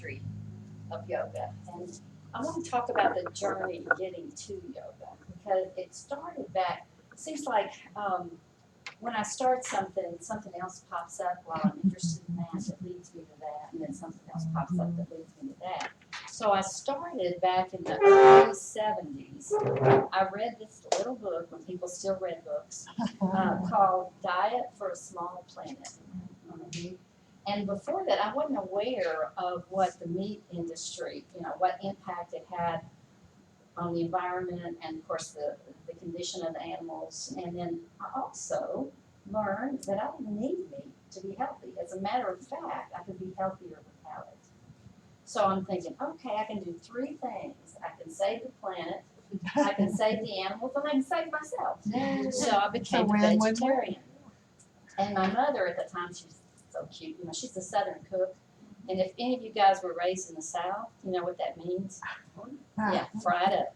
history of yoga. And I want to talk about the journey getting to yoga because it started back, it seems like when I start something, something else pops up while I'm interested in that leads me to that, and then something else pops up that leads me to that. So I started back in the early 70s. I read this little book when people still read books called Diet for a Small Planet. And before that, I wasn't aware of what the meat industry, what impact it had on the environment and, of course, the condition of the animals. And then I also learned that I didn't need meat to be healthy. As a matter of fact, I could be healthier without it. So I'm thinking, okay, I can do three things. I can save the planet, I can save the animals, and I can save myself. So I became a vegetarian. And my mother at the time, she's so cute. She's a Southern cook. And if any of you guys were raised in the South, you know what that means? Yeah, fried up.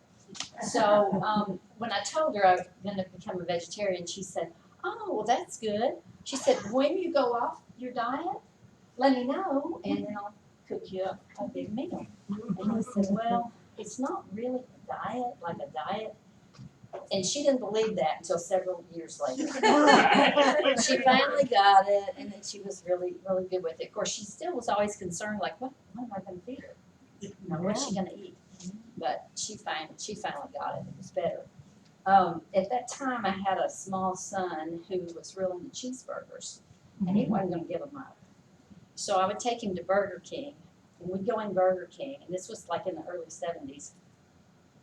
So when I told her I was going to become a vegetarian, she said, oh, well, that's good. She said, when you go off your diet, let me know, and then I'll cook you a big meal. And I said, well, it's not really a diet, like a diet. And she didn't believe that until several years later. She finally got it, and then she was really, really good with it. Of course, she still was always concerned, like, what am I going to feed her? What's she going to eat? But she finally got it. It was better. At that time, I had a small son who was real into cheeseburgers, and he wasn't going to give them up. So I would take him to Burger King, and we'd go in Burger King, and this was like in the early 70s.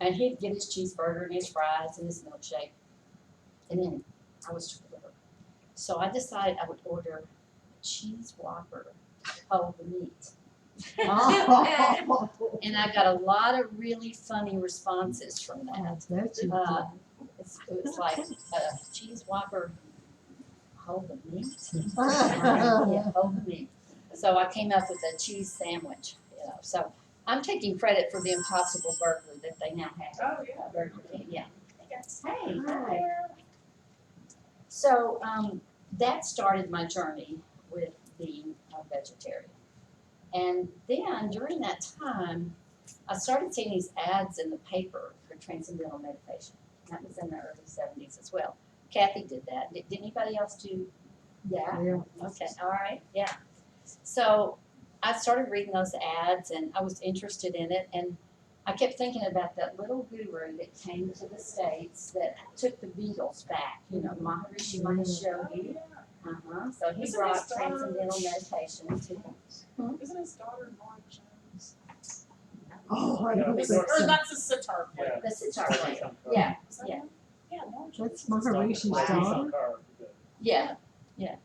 And he'd get his cheeseburger and his fries and his milkshake. And then I was to order. So I decided I would order a cheese Whopper, whole the meat. And I got a lot of really funny responses from that. It was like cheese Whopper, whole the meat. Yeah, whole the meat. So I came up with a cheese sandwich. So I'm taking credit for the Impossible Burger that they now have. Oh, yeah. Burger King, yeah. Hey, hi. So that started my journey with being a vegetarian. And then during that time, I started seeing these ads in the paper for transcendental meditation. That was in the early 70s as well. Kathy did that. Did anybody else do that? Yeah. Okay, all right, yeah. So I started reading those ads and I was interested in it, and I kept thinking about that little guru that came to the States that took the Beatles back, Maharishi Mahesh Yogi. So he brought transcendental meditation to Isn't his daughter Lauren Jones? Oh, I don't think Or so. that's a sitar player. the sitar player. Yeah, Is that yeah. him? Yeah, Lauren Jones. That's Maharishi's daughter? yeah. The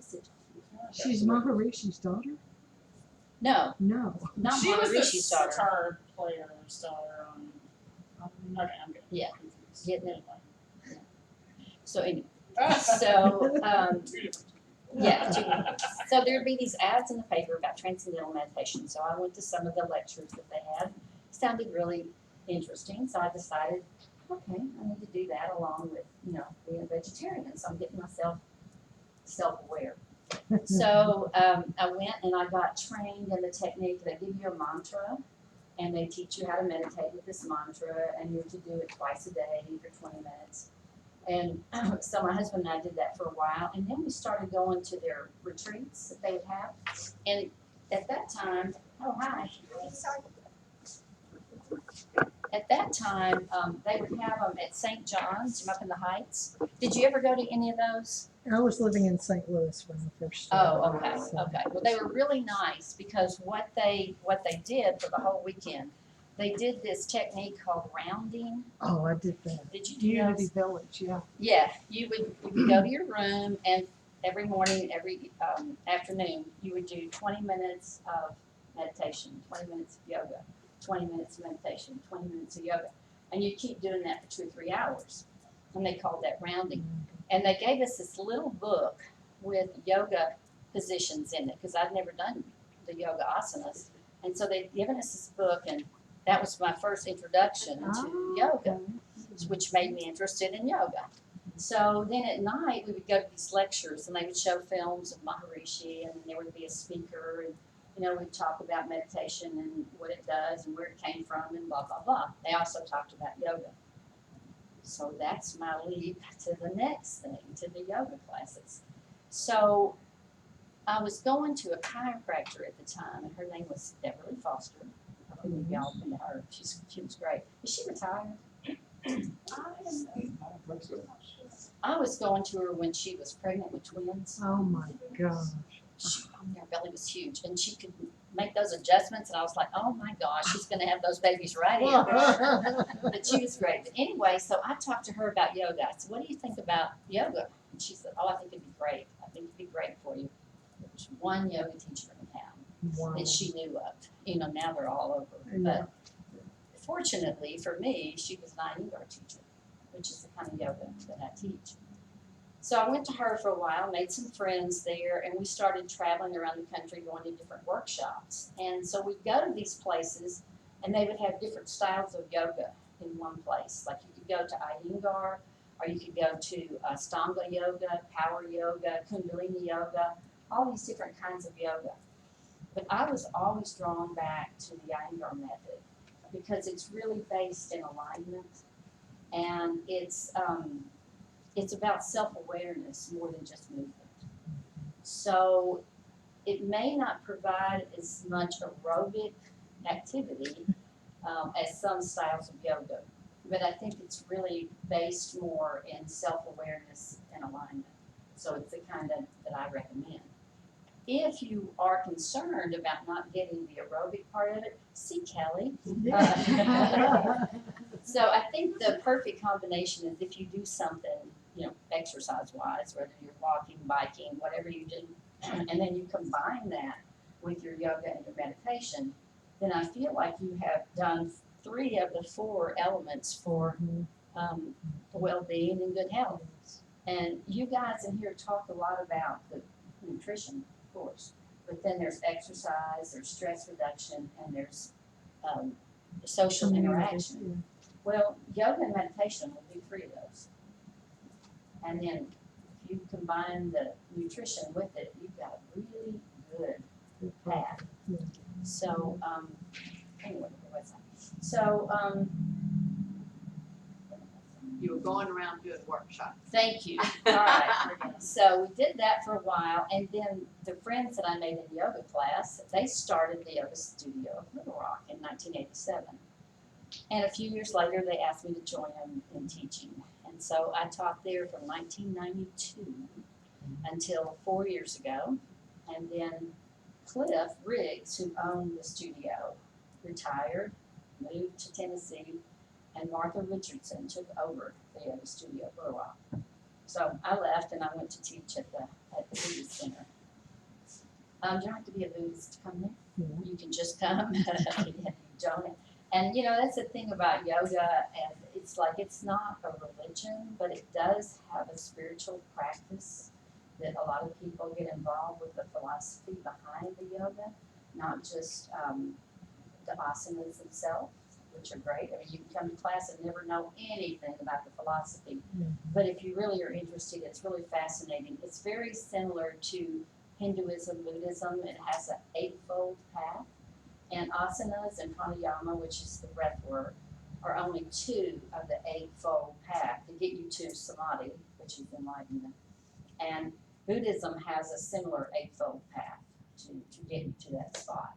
sitar. She's Maharishi's daughter? No, No. not She was the Maharishi's daughter. sitar player's daughter on. Okay, I'm getting Yeah. confused. Getting it. So anyway, Two different. yeah. So there'd be these ads in the paper about transcendental meditation. So I went to some of the lectures that they had. It sounded really interesting. So I decided, okay, I need to do that along with, being a vegetarian. So I'm getting myself self-aware. So I went and I got trained in the technique. They give you a mantra, and they teach you how to meditate with this mantra, and you're to do it twice a day for 20 minutes. And so my husband and I did that for a while, and then we started going to their retreats that they would have. And at that time, oh hi. At that time, they would have them at St. John's up in the Heights. Did you ever go to any of those? I was living in St. Louis when I first started. Oh, okay, okay. Well, they were really nice because what they did for the whole weekend, they did this technique called rounding. Oh, I did that. Did you do Unity those? Village, yeah. Yeah, you would go to your room, and every morning, every afternoon, you would do 20 minutes of meditation, 20 minutes of yoga, 20 minutes of meditation, 20 minutes of yoga. And you keep doing that for 2 or 3 hours. And they called that rounding. And they gave us this little book with yoga positions in it, because I'd never done the yoga asanas. And so they'd given us this book, and that was my first introduction to yoga, which made me interested in yoga. So then at night, we would go to these lectures, and they would show films of Maharishi, and there would be a speaker, and we'd talk about meditation and what it does and where it came from and blah, blah, blah. They also talked about yoga. So that's my leap to the next thing, to the yoga classes. So I was going to a chiropractor at the time, and her name was Beverly Foster. I don't know if y'all been to her. She was great. Is she retired? I was going to her when she was pregnant with twins. Oh my gosh. Her belly was huge, and she could make those adjustments, and I was like, oh my gosh, she's going to have those babies right here. But she was great. But anyway, so I talked to her about yoga. I said, what do you think about yoga? And she said, oh, I think it'd be great. I think it'd be great for you. There's one yoga teacher in town Wow. that she knew of. Now they're all over. Yeah. But fortunately for me, she was an Iyengar teacher, which is the kind of yoga that I teach. So I went to her for a while, made some friends there, and we started traveling around the country, going to different workshops. And so we'd go to these places, and they would have different styles of yoga in one place. Like you could go to Iyengar, or you could go to Stanga yoga, power yoga, Kundalini yoga, all these different kinds of yoga. But I was always drawn back to the Iyengar method because it's really based in alignment, and it's about self-awareness more than just movement. So it may not provide as much aerobic activity as some styles of yoga, but I think it's really based more in self-awareness and alignment. So it's the kind that I recommend. If you are concerned about not getting the aerobic part of it, see Kelly. So I think the perfect combination is if you do something, exercise-wise, whether you're walking, biking, whatever you do, and then you combine that with your yoga and your meditation, then I feel like you have done 3 of the 4 elements for well-being and good health. And you guys in here talk a lot about the nutrition, of course, but then there's exercise, there's stress reduction, and there's social interaction. Well, yoga and meditation will do 3 of those. And then if you combine the nutrition with it, you've got a really good path. So, anyway, where was I? So, You were going around doing workshops. thank you. All right. So we did that for a while, and then the friends that I made in yoga class, they started the yoga studio of Little Rock in 1987. And a few years later, they asked me to join them in teaching. And so I taught there from 1992 until 4 years ago. And then Cliff Riggs, who owned the studio, retired, moved to Tennessee, and Martha Richardson took over the yoga studio at Little Rock. So I left and I went to teach at the Buddhist Center. You don't have to be a Buddhist to come there. You can just come and join it. And that's the thing about yoga, and it's like it's not a religion, but it does have a spiritual practice that a lot of people get involved with the philosophy behind the yoga, not just the asanas themselves, which are great. I mean, you can come to class and never know anything about the philosophy, but if you really are interested, it's really fascinating. It's very similar to Hinduism, Buddhism. It has an 8-fold path. And asanas and pranayama, which is the breath work, are only 2 of the 8-fold path to get you to samadhi, which is enlightenment. And Buddhism has a similar 8-fold path to get you to that spot.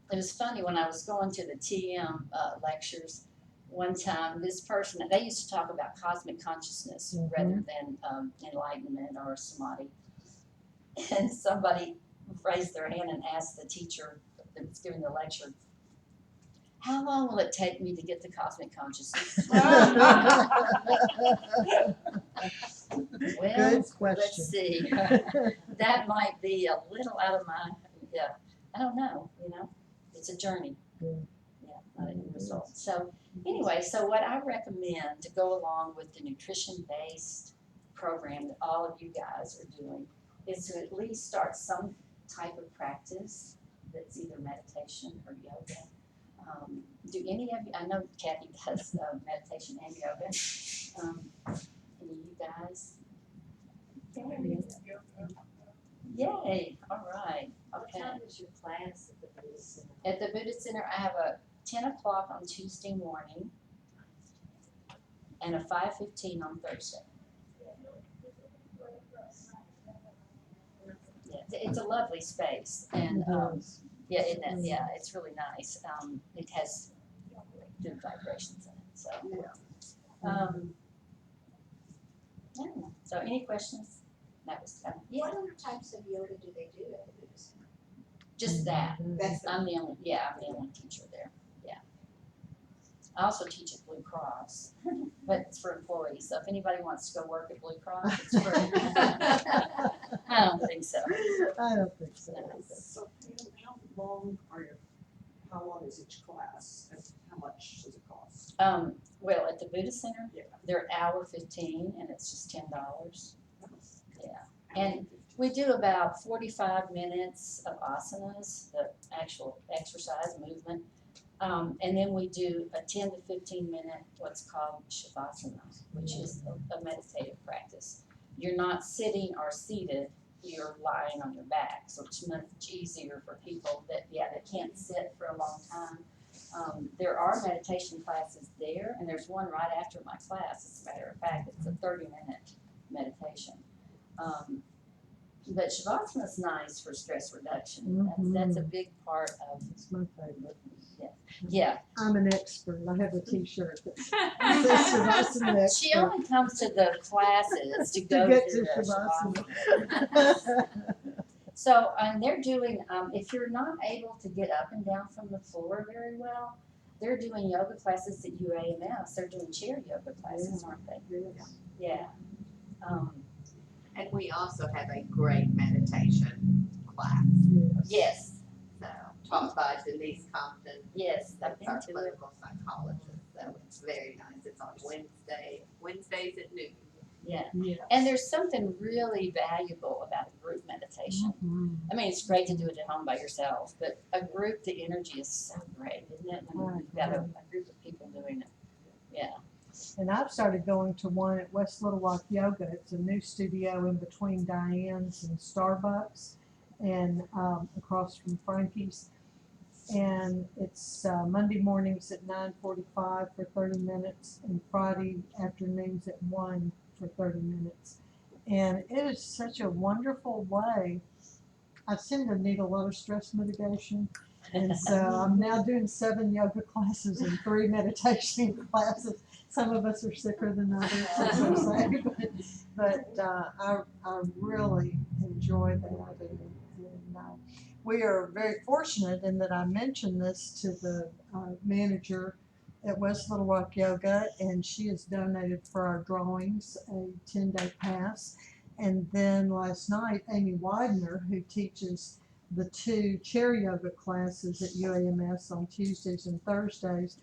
It was funny when I was going to the TM lectures one time, this person, they used to talk about cosmic consciousness rather than enlightenment or samadhi. And somebody raised their hand and asked the teacher that was giving the lecture, how long will it take me to get to cosmic consciousness? Well, Good question. let's see. That might be a little out of my, I don't know, it's a journey. Yeah. Not a end result. So anyway, so what I recommend to go along with the nutrition-based program that all of you guys are doing is to at least start some type of practice that's either meditation or yoga. Do any of you, I know Kathy does meditation and yoga. Any of you guys? Yay, all right. What Okay. time is your class at the Buddhist Center? At the Buddhist Center, I have a 10 o'clock on Tuesday morning and a 5:15 on Thursday. Yeah, it's a lovely space, and It is. yeah, it's really nice. It has good vibrations in it, so. Yeah. So, any questions? That was kind of, What other types of yoga do they do at the Buddhist Center? just that. That's I'm the only teacher there. Yeah. I also teach at Blue Cross, but it's for employees. So if anybody wants to go work at Blue Cross, it's free. I don't think so. I don't think so. So how long how long is each class and how much does it cost? Well, at the Buddhist Center, Yeah. they're hour 15, and it's just $10. Yeah. And we do about 45 minutes of asanas, the actual exercise movement. And then we do a 10 to 15 minute, what's called shavasana, which is a meditative practice. You're not sitting or seated, you're lying on your back, so it's much easier for people that can't sit for a long time. There are meditation classes there, and there's one right after my class, as a matter of fact. It's a 30-minute meditation. But Shavasana is nice for stress reduction. That's a big part of, It's my favorite. yeah. I'm an expert. I have a T-shirt that says Shavasana expert. She only comes to the classes to go get through to the Shavasana. So, and they're doing, if you're not able to get up and down from the floor very well, they're doing yoga classes at UAMS. They're doing chair yoga classes, aren't they? Yes. Yeah. And we also have a great meditation class, Yes, so taught by Denise Compton. yes, I've That's been our to it. clinical psychologist, so it's very nice. It's on Wednesdays at noon. Yeah. Yeah. And there's something really valuable about a group meditation. Mhm. I mean, it's great to do it at home by yourself, but a group, the energy is so great, isn't it? When you've got a group of people doing it. Yeah. And I've started going to one at West Little Rock Yoga. It's a new studio in between Diane's and Starbucks, and across from Frankie's. And it's Monday mornings at 9:45 for 30 minutes, and Friday afternoons at 1 for 30 minutes. And it is such a wonderful way. I seem to need a lot of stress mitigation. And so I'm now doing 7 yoga classes and 3 meditation classes. Some of us are sicker than others, as I say, but I really enjoy that. And we are very fortunate in that I mentioned this to the manager at West Little Rock Yoga, and she has donated for our drawings a 10-day pass. And then last night, Amy Widener, who teaches the 2 chair yoga classes at UAMS on Tuesdays and Thursdays,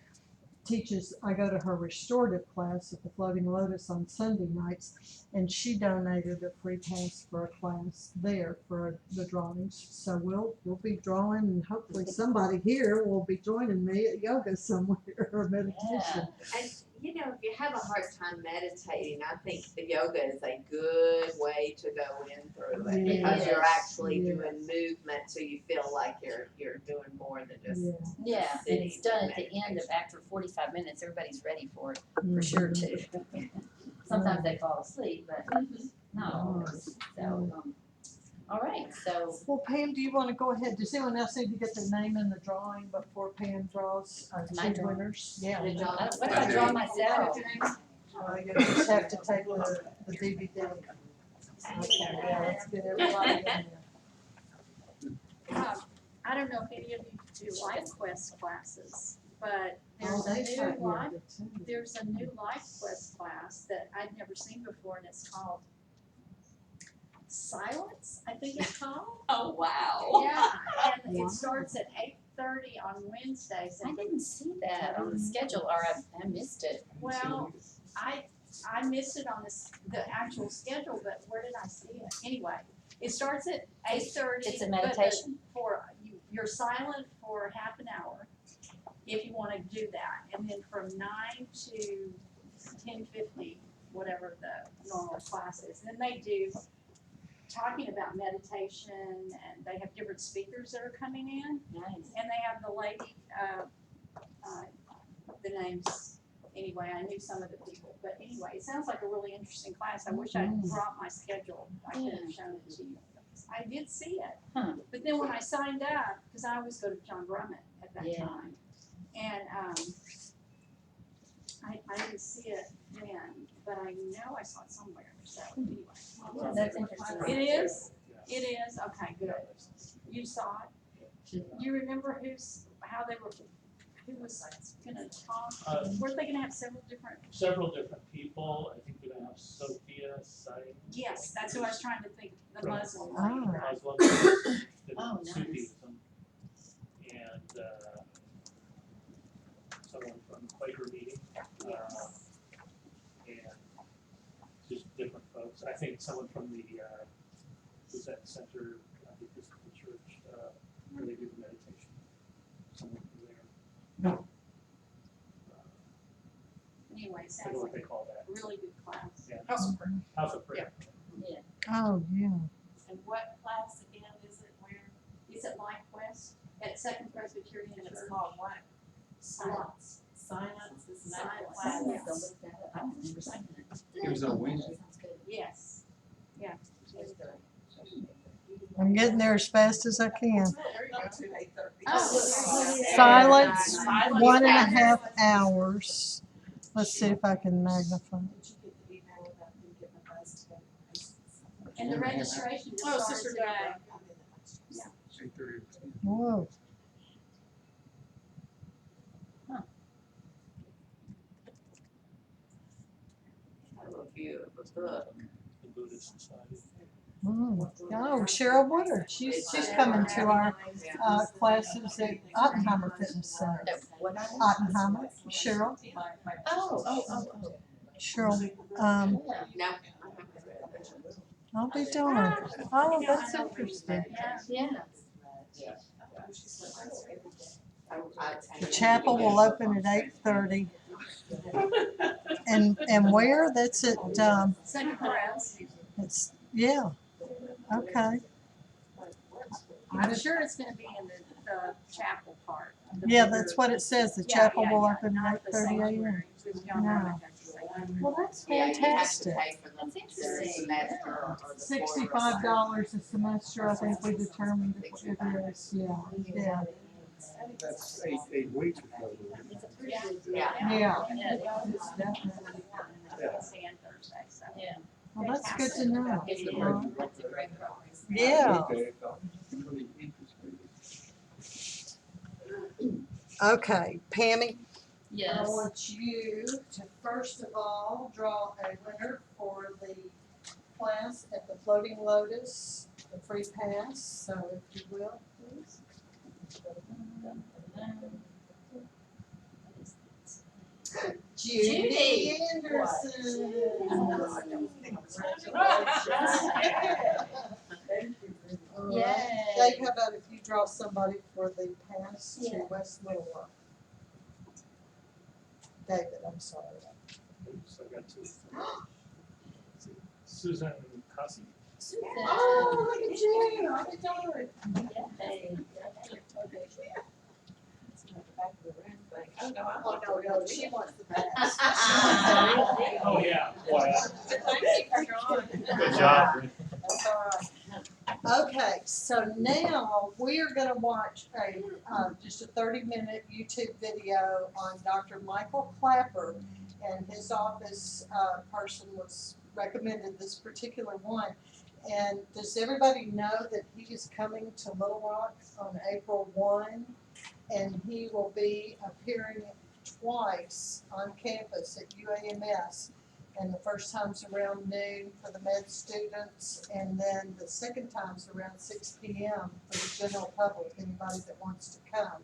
I go to her restorative class at the Floating Lotus on Sunday nights, and she donated a free pass for a class there for the drawings. So we'll be drawing, and hopefully somebody here will be joining me at yoga somewhere or meditation. And you know, if you have a hard time meditating, I think the yoga is a good way to go in through it because you're actually doing movement, so you feel like you're doing more than just Yeah. Yeah, and it's done at the end of after 45 minutes. Everybody's ready for it, for sure too. Sometimes they fall asleep, but not always. So, all right. So, Well, Pam, do you want to go ahead? Does anyone else need to get their name in the drawing before Pam draws our My 2 drawing? winners? Yeah. Good job. what if I draw myself? You just have to take the DVD. Okay, yeah, let's get everybody in there. I don't know if any of you do Life Quest classes, but Oh, there's a new Life Quest class that I'd never seen before, and it's called Silence, I think it's called. Oh, wow. Yeah, and Wow. it starts at 8:30 on Wednesdays. I And didn't see that on the schedule, or I missed it. well, I missed it on the actual schedule, but where did I see it? Anyway, it starts at 8:30. It's a meditation. You're silent for half an hour if you want to do that, and then from 9 to 10:50, whatever the normal class is. Then they do talking about meditation, and they have different speakers that are coming in, Nice. and they have the lady, the names, anyway, I knew some of the people, but anyway, it sounds like a really interesting class. I wish I'd brought my schedule, I could have shown it to you. I did see it, Huh. but then when I signed up, because I always go to John Brummett at that Yeah. time, and, I didn't see it then, but I know I saw it somewhere, so anyway. That's interesting. It is? It is? Okay, good. You saw it? You remember how they were, who was gonna talk? Weren't they gonna have several different? Several different people. I think we're gonna have Sophia Said. Yes, that's who I was trying to think, the Muslim Ah. lady, right? Muslim, Oh, nice. Sufism, and someone from Quaker meeting, and just different folks. I think someone from the Gazette Center, Episcopal Church, where they do the meditation. Someone from there. Anyway, it I sounds don't know what like they call that. a really good class. Yeah. House of Prayer. House of Prayer. Oh, yeah. And what class again is it, where? Is it Life West at Second Presbyterian And it's Church? called what? Silence. Silence is not Silence. the class. I'll look that up. I don't remember seeing that. It was on Wednesday. Sounds good. Yes, yeah. I'm getting there as fast as I can. There you go, to 8:30. Oh, Silence, Silence. 1.5 hours. Let's see if I can magnify. Did you get the email about them getting a bus together? And the registration Oh, just Sister started today. Deborah. 8:30. Whoa. A review of a book. The Buddhist Society. Oh, Cheryl Woodard. She's coming to our classes at Ottenheimer Fitness Center. Ottenheimer, Cheryl. Cheryl, No. I'll be darned. Oh, that's interesting. Yeah. The chapel will open at 8:30. And where? That's at, Second Press. it's, yeah, okay. I'm sure it's gonna be in the chapel part. Yeah, that's what it says. The Yeah, chapel yeah, will yeah, open at not the 8:30 a.m. sanctuary, because John No. Brummett has the sanctuary. Well, that's Yeah, you have to fantastic. pay for the semester or the $65 a semester, I think we determined it is, yeah. That's 8 weeks ago. Yeah. Yeah. Yeah, it's definitely. Wednesday and Thursday, so. Yeah. Well, that's good to know. That's a great program. Yeah, Okay, really interesting. okay, Pammy, I Yes. want you to first of all draw a winner for the class at the Floating Lotus, the free pass, so if you will, please. Judy Anderson. Yay. Dave, how about if you draw somebody for the pass to Yeah. West Little Rock? David, I'm sorry. Oops, I got two. Susan Kasi. Oh, look at you, I can tell her. Yay. Oh, no, she wants the pass. Oh, yeah. Boy, Good job. That's all right. Okay, so now we are gonna watch just a 30-minute YouTube video on Dr. Michael Clapper, and his office person was recommended this particular one. And does everybody know that he is coming to Little Rock on April 1? And he will be appearing twice on campus at UAMS. And the first time's around noon for the med students, and then the second time's around 6 p.m. for the general public, anybody that wants to come.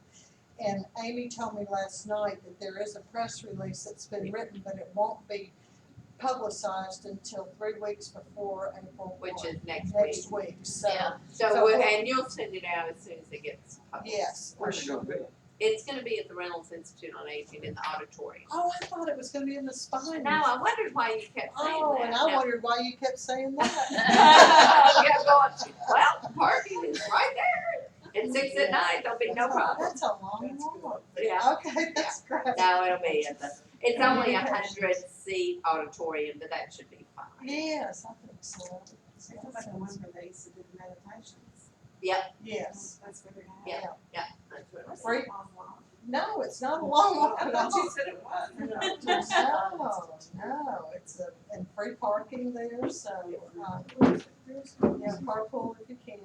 And Amy told me last night that there is a press release that's been written, but it won't be publicized until 3 weeks before April 1. Which is next Next week. week, so, Yeah. So, So- and you'll send it out as soon as it gets published. yes. Where's it gonna be? It's gonna be at the Reynolds Institute on Aging in the auditorium. Oh, I thought it was gonna be in the spine. Now, I wondered why you kept saying Oh, that. and I Now- wondered why you kept saying that. Yeah, going, well, parking is right there. At 6 at night, there'll be no problem. That's a long walk. Yeah. Okay, that's great. No, it'll be at the, it's only 100-seat auditorium, but that should be fine. Yes, I think so. It's like the one where they used to do the meditations. Yes. That's where they're at. Yeah. Yeah, that's what it was. Free. Long walk. No, it's not a long walk I at thought all. you said it was. No, it's and free parking there, so, yeah, carpool if you can.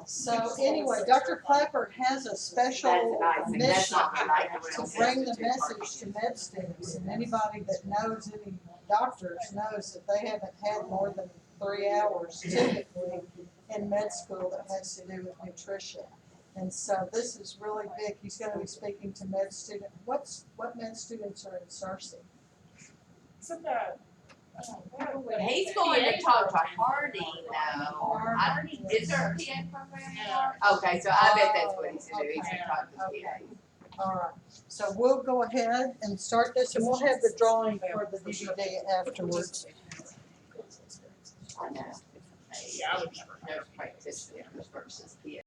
So anyway, Dr. Clapper has a special That's nice, that's mission not like the to Reynolds bring the Institute message parking. to med students, and anybody that knows any doctors knows that they haven't had more than 3 hours typically in med school that has to do with nutrition. And so this is really big. He's gonna be speaking to med student, what med students are in Searcy? He's going to talk to Hardy now. Is there a PA program? Okay, so I bet that's what he's gonna do, he's gonna talk to the PA. All right, so we'll go ahead and start this, and we'll have the drawing for the DVD afterwards. I know. Nurse practitioner versus PA.